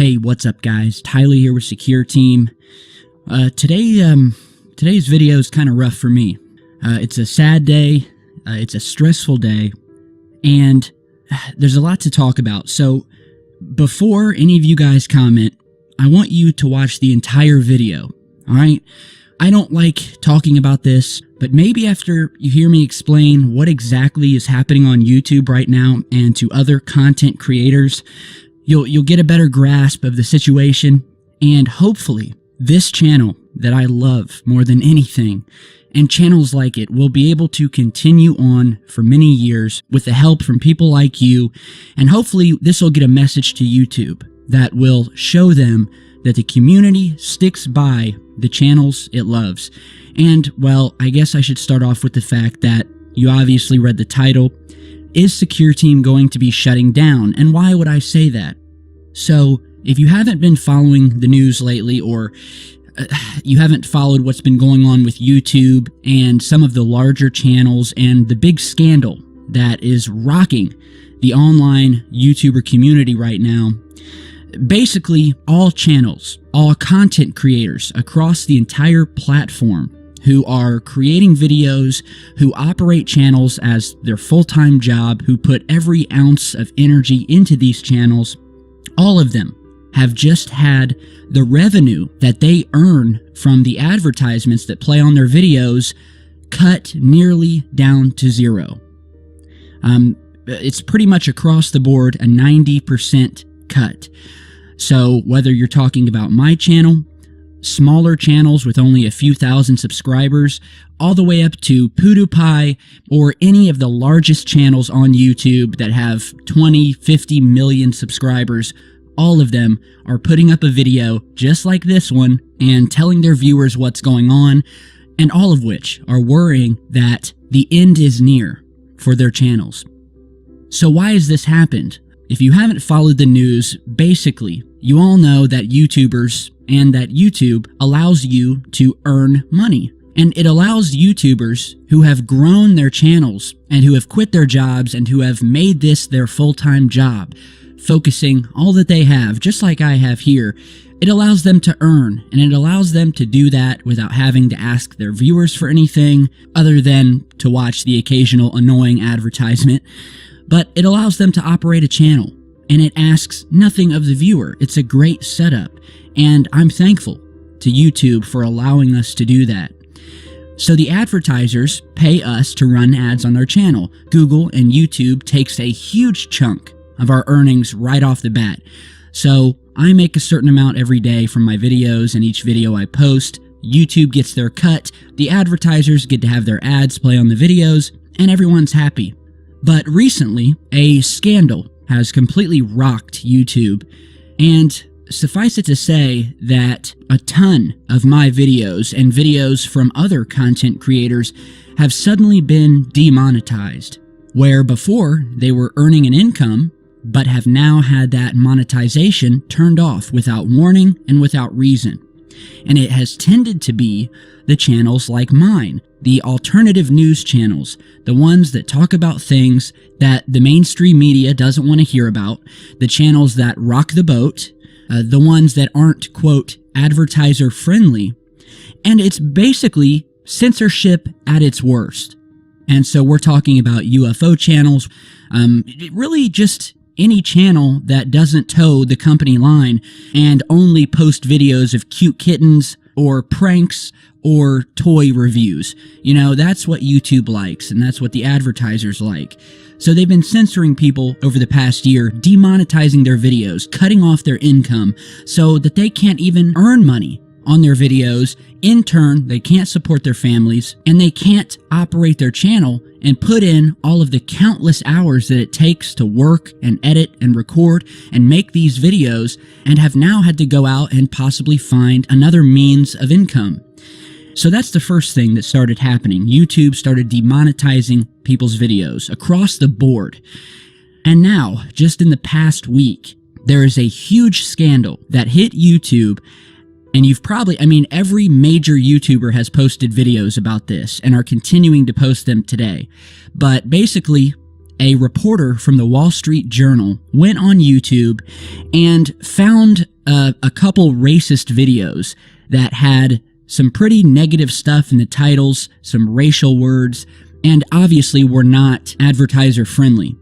Hey, what's up guys? Tyler here with Secure Team. Today's video is kind of rough for me. It's a sad day, it's a stressful day, and there's a lot to talk about. So before any of you guys comment, I want you to watch the entire video, alright? I don't like talking about this, but maybe after you hear me explain what exactly is happening on YouTube right now and to other content creators, you'll get a better grasp of the situation, and hopefully this channel that I love more than anything, and channels like it, will be able to continue on for many years with the help from people like you, and hopefully this will get a message to YouTube that will show them that the community sticks by the channels it loves. And, well, I guess I should start off with the fact that you obviously read the title. Is Secure Team going to be shutting down? And why would I say that? So, if you haven't been following the news lately, or you haven't followed what's been going on with YouTube and some of the larger channels and the big scandal that is rocking the online YouTuber community right now, basically all channels, all content creators across the entire platform who are creating videos, who operate channels as their full-time job, who put every ounce of energy into these channels, all of them have just had the revenue that they earn from the advertisements that play on their videos cut nearly down to zero. It's pretty much across the board a 90% cut. So whether you're talking about my channel, smaller channels with only a few thousand subscribers, all the way up to PewDiePie or any of the largest channels on YouTube that have 20, 50 million subscribers, all of them are putting up a video just like this one and telling their viewers what's going on, and all of which are worrying that the end is near for their channels. So why has this happened? If you haven't followed the news, basically, you all know that YouTubers and that YouTube allows you to earn money. And it allows YouTubers who have grown their channels and who have quit their jobs and who have made this their full-time job, focusing all that they have, just like I have here, it allows them to earn, and it allows them to do that without having to ask their viewers for anything other than to watch the occasional annoying advertisement. But it allows them to operate a channel, and it asks nothing of the viewer. It's a great setup, and I'm thankful to YouTube for allowing us to do that. So the advertisers pay us to run ads on their channel. Google and YouTube takes a huge chunk of our earnings right off the bat. So I make a certain amount every day from my videos, and each video I post, YouTube gets their cut, the advertisers get to have their ads play on the videos, and everyone's happy. But recently, a scandal has completely rocked YouTube, and suffice it to say that a ton of my videos and videos from other content creators have suddenly been demonetized, where before they were earning an income, but have now had that monetization turned off without warning and without reason. And it has tended to be the channels like mine, the alternative news channels, the ones that talk about things that the mainstream media doesn't want to hear about, the channels that rock the boat, the ones that aren't, quote, advertiser friendly, and it's basically censorship at its worst. And so we're talking about UFO channels, really just any channel that doesn't toe the company line and only post videos of cute kittens or pranks or toy reviews. You know, that's what YouTube likes, and that's what the advertisers like. So they've been censoring people over the past year, demonetizing their videos, cutting off their income so that they can't even earn money on their videos. In turn, they can't support their families, and they can't operate their channel and put in all of the countless hours that it takes to work and edit and record and make these videos, and have now had to go out and possibly find another means of income. So that's the first thing that started happening. YouTube started demonetizing people's videos across the board. And now, just in the past week, there is a huge scandal that hit YouTube. And you've probably, every major YouTuber has posted videos about this and are continuing to post them today. But basically, a reporter from the Wall Street Journal went on YouTube and found a couple racist videos that had some pretty negative stuff in the titles, some racial words, and obviously were not advertiser friendly.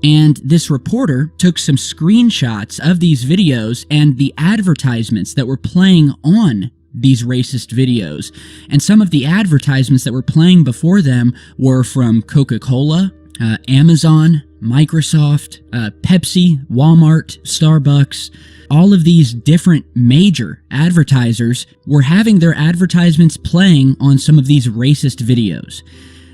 And this reporter took some screenshots of these videos and the advertisements that were playing on these racist videos. And some of the advertisements that were playing before them were from Coca-Cola, Amazon, Microsoft, Pepsi, Walmart, Starbucks. All of these different major advertisers were having their advertisements playing on some of these racist videos.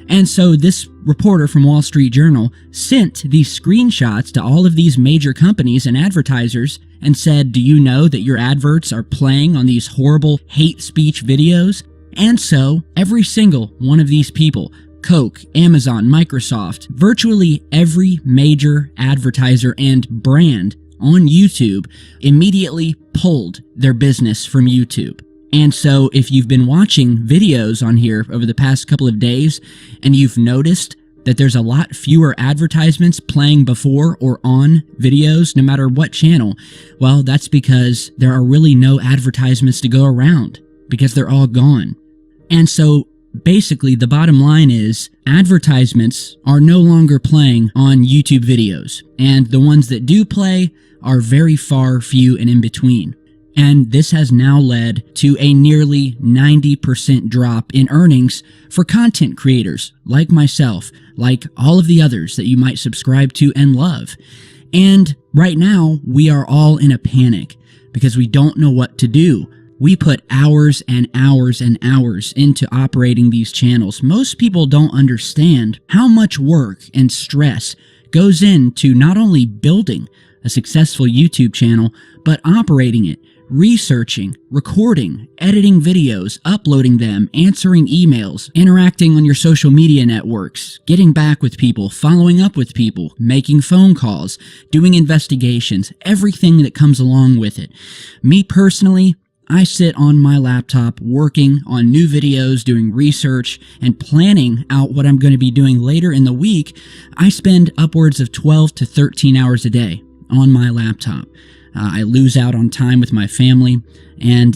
And so this reporter from Wall Street Journal sent these screenshots to all of these major companies and advertisers and said, do you know that your adverts are playing on these horrible hate speech videos? And so every single one of these people, Coke, Amazon, Microsoft, virtually every major advertiser and brand on YouTube immediately pulled their business from YouTube. And so if you've been watching videos on here over the past couple of days and you've noticed that there's a lot fewer advertisements playing before or on videos, no matter what channel, well, that's because there are really no advertisements to go around because they're all gone. And so basically the bottom line is advertisements are no longer playing on YouTube videos, and the ones that do play are very few and in between. And this has now led to a nearly 90% drop in earnings for content creators like myself, like all of the others that you might subscribe to and love. And right now, we are all in a panic because we don't know what to do. We put hours and hours and hours into operating these channels. Most people don't understand how much work and stress goes into not only building a successful YouTube channel, but operating it, researching, recording, editing videos, uploading them, answering emails, interacting on your social media networks, getting back with people, following up with people, making phone calls, doing investigations, everything that comes along with it. Me personally, I sit on my laptop working on new videos, doing research, and planning out what I'm going to be doing later in the week. I spend upwards of 12 to 13 hours a day on my laptop. I lose out on time with my family, and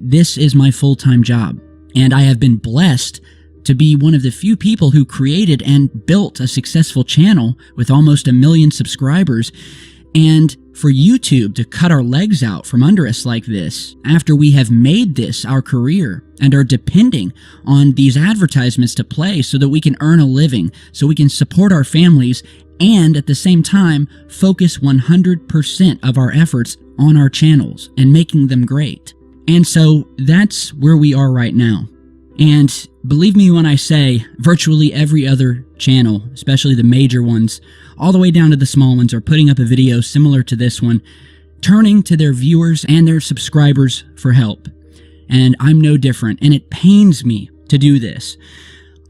this is my full-time job. And I have been blessed to be one of the few people who created and built a successful channel with almost 1 million subscribers. And for YouTube to cut our legs out from under us like this, after we have made this our career and are depending on these advertisements to play so that we can earn a living, so we can support our families, and at the same time, focus 100% of our efforts on our channels and making them great. And so that's where we are right now. And believe me when I say virtually every other channel, especially the major ones, all the way down to the small ones, are putting up a video similar to this one, turning to their viewers and their subscribers for help. And I'm no different, and it pains me to do this.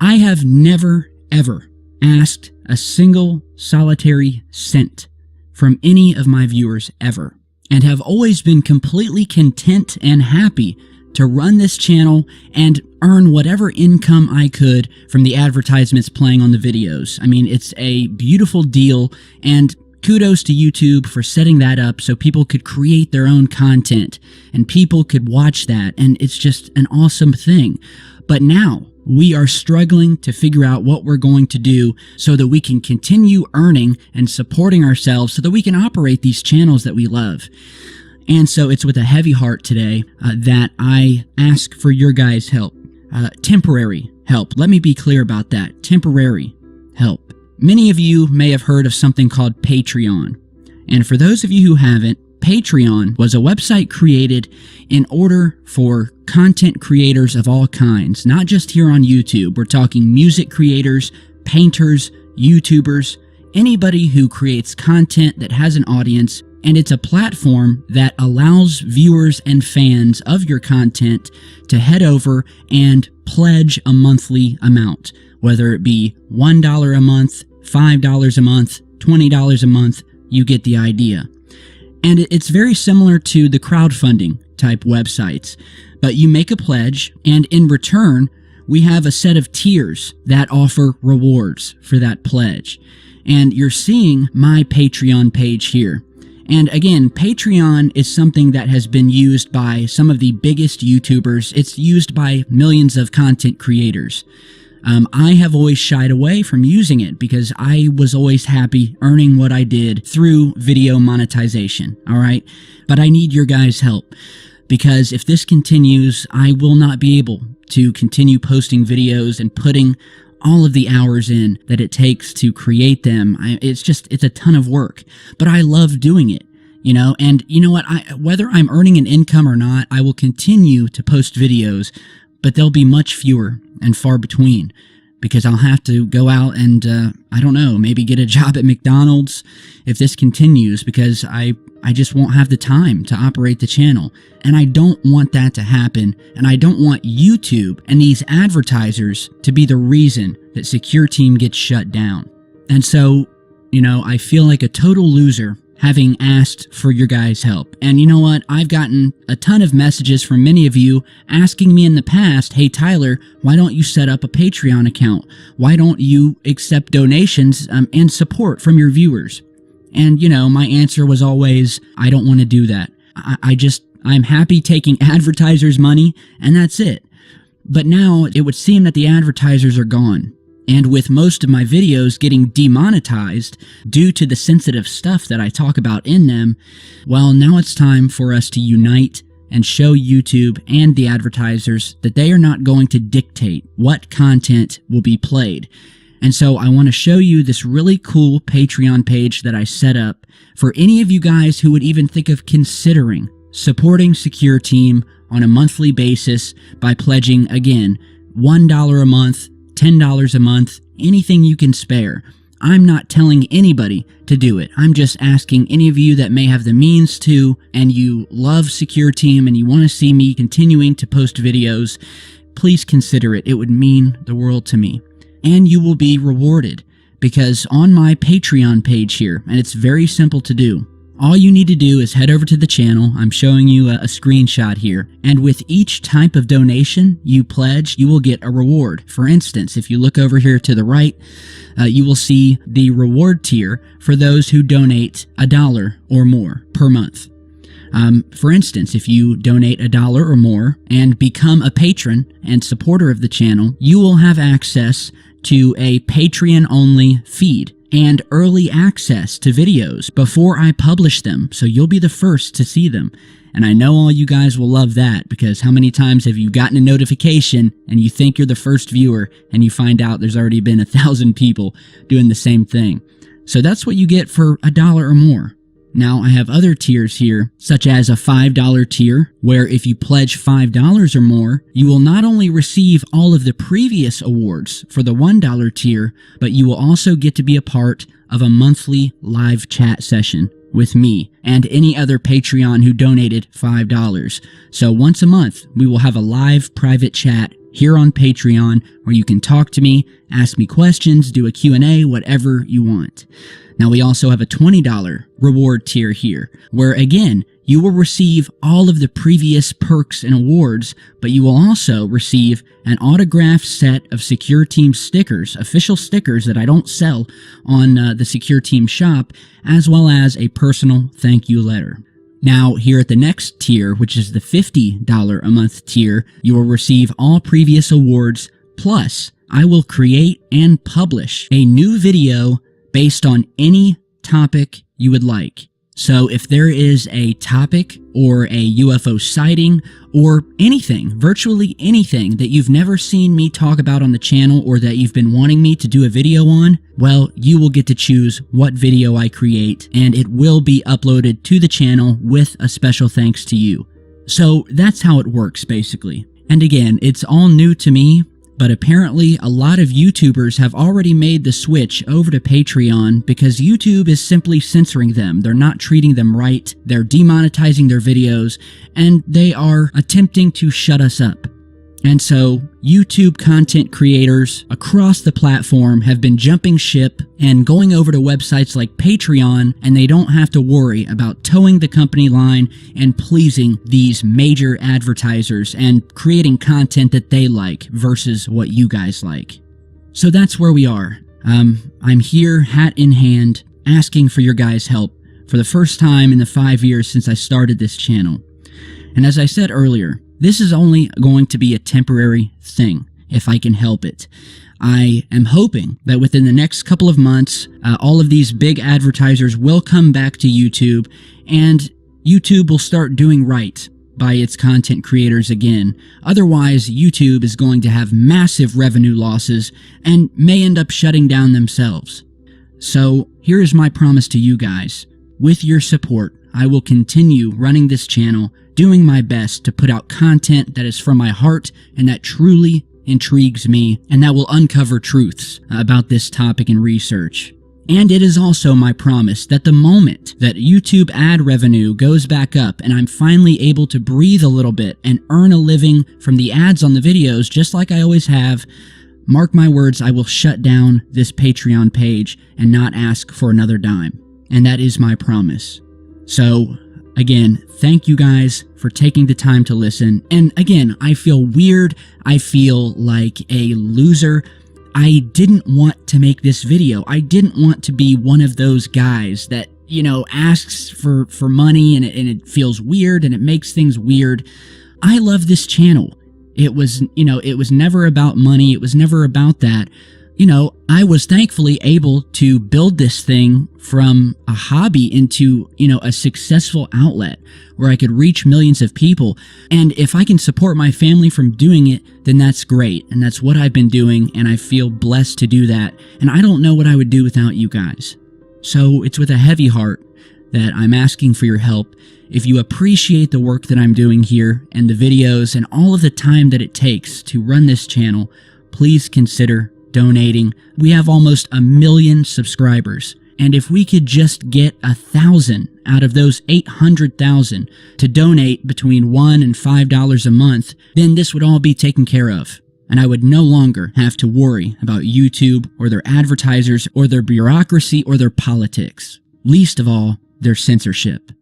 I have never, ever asked a single solitary cent from any of my viewers ever, and have always been completely content and happy to run this channel and earn whatever income I could from the advertisements playing on the videos. I mean, it's a beautiful deal, and kudos to YouTube for setting that up so people could create their own content and people could watch that, and it's just an awesome thing. But now we are struggling to figure out what we're going to do so that we can continue earning and supporting ourselves so that we can operate these channels that we love. And so it's with a heavy heart today that I ask for your guys' help. Temporary help. Let me be clear about that. Temporary help. Many of you may have heard of something called Patreon. And for those of you who haven't, Patreon was a website created in order for content creators of all kinds, not just here on YouTube. We're talking music creators, painters, YouTubers, anybody who creates content that has an audience. And it's a platform that allows viewers and fans of your content to head over and pledge a monthly amount, whether it be $1 a month, $5 a month, $20 a month, you get the idea. And it's very similar to the crowdfunding type websites, but you make a pledge, and in return, we have a set of tiers that offer rewards for that pledge. And you're seeing my Patreon page here. And again, Patreon is something that has been used by some of the biggest YouTubers. It's used by millions of content creators. I have always shied away from using it because I was always happy earning what I did through video monetization, all right? But I need your guys' help because if this continues, I will not be able to continue posting videos and putting all of the hours in that it takes to create them. It's a ton of work, but I love doing it, you know, and you know what, whether I'm earning an income or not, I will continue to post videos, but they'll be much fewer and far between because I'll have to go out and, I don't know, maybe get a job at McDonald's if this continues because I just won't have the time to operate the channel. And I don't want that to happen. And I don't want YouTube and these advertisers to be the reason that Secure Team gets shut down. And so, you know, I feel like a total loser having asked for your guys' help. And you know what? I've gotten a ton of messages from many of you asking me in the past, hey Tyler, why don't you set up a Patreon account? Why don't you accept donations and support from your viewers? And you know, my answer was always, I don't want to do that. I'm happy taking advertisers' money and that's it. But now it would seem that the advertisers are gone. And with most of my videos getting demonetized due to the sensitive stuff that I talk about in them, well, now it's time for us to unite and show YouTube and the advertisers that they are not going to dictate what content will be played. And so I want to show you this really cool Patreon page that I set up for any of you guys who would even think of considering supporting Secure Team on a monthly basis by pledging, again, $1 a month, $10 a month, anything you can spare. I'm not telling anybody to do it. I'm just asking any of you that may have the means to, and you love Secure Team and you want to see me continuing to post videos, please consider it. It would mean the world to me. And you will be rewarded because on my Patreon page here, and it's very simple to do, all you need to do is head over to the channel. I'm showing you a screenshot here. And with each type of donation you pledge, you will get a reward. For instance, if you look over here to the right, you will see the reward tier for those who donate $1 or more per month. For instance, if you donate $1 or more and become a patron and supporter of the channel, you will have access to a Patreon-only feed and early access to videos before I publish them, so you'll be the first to see them. And I know all you guys will love that, because how many times have you gotten a notification and you think you're the first viewer and you find out there's already been 1,000 people doing the same thing? So that's what you get for $1 or more. Now, I have other tiers here, such as a $5 tier, where if you pledge $5 or more, you will not only receive all of the previous awards for the $1 tier, but you will also get to be a part of a monthly live chat session with me and any other Patreon who donated $5. So once a month, we will have a live private chat here on Patreon where you can talk to me, ask me questions, do a Q&A, whatever you want. Now, we also have a $20 reward tier here, where again, you will receive all of the previous perks and awards, but you will also receive an autographed set of Secure Team stickers, official stickers that I don't sell on the Secure Team shop, as well as a personal thank you letter. Now, here at the next tier, which is the $50 a month tier, you will receive all previous awards, plus I will create and publish a new video based on any topic you would like. So if there is a topic or a UFO sighting or anything, virtually anything that you've never seen me talk about on the channel or that you've been wanting me to do a video on, well, you will get to choose what video I create and it will be uploaded to the channel with a special thanks to you. So that's how it works basically. And again, it's all new to me, but apparently a lot of YouTubers have already made the switch over to Patreon because YouTube is simply censoring them. They're not treating them right, they're demonetizing their videos, and they are attempting to shut us up. And so YouTube content creators across the platform have been jumping ship and going over to websites like Patreon, and they don't have to worry about towing the company line and pleasing these major advertisers and creating content that they like versus what you guys like. So that's where we are. I'm here, hat in hand, asking for your guys' help for the first time in the 5 years since I started this channel. And as I said earlier, this is only going to be a temporary thing, if I can help it. I am hoping that within the next couple of months, all of these big advertisers will come back to YouTube, and YouTube will start doing right by its content creators again. Otherwise, YouTube is going to have massive revenue losses and may end up shutting down themselves. So here is my promise to you guys. With your support, I will continue running this channel, doing my best to put out content that is from my heart and that truly intrigues me and that will uncover truths about this topic and research. And it is also my promise that the moment that YouTube ad revenue goes back up and I'm finally able to breathe a little bit and earn a living from the ads on the videos just like I always have, mark my words, I will shut down this Patreon page and not ask for another dime. And that is my promise. So, again, thank you guys for taking the time to listen. And again, I feel weird. I feel like a loser. I didn't want to make this video. I didn't want to be one of those guys that, asks for money and it feels weird and it makes things weird. I love this channel. It was never about money. It was never about that. I was thankfully able to build this thing from a hobby into, a successful outlet where I could reach millions of people. And if I can support my family from doing it, then that's great. And that's what I've been doing. And I feel blessed to do that. And I don't know what I would do without you guys. So it's with a heavy heart that I'm asking for your help. If you appreciate the work that I'm doing here and the videos and all of the time that it takes to run this channel, please consider donating. We have almost 1 million subscribers, and if we could just get 1,000 out of those 800,000 to donate between $1 and $5 a month, then this would all be taken care of, and I would no longer have to worry about YouTube or their advertisers or their bureaucracy or their politics, least of all, their censorship.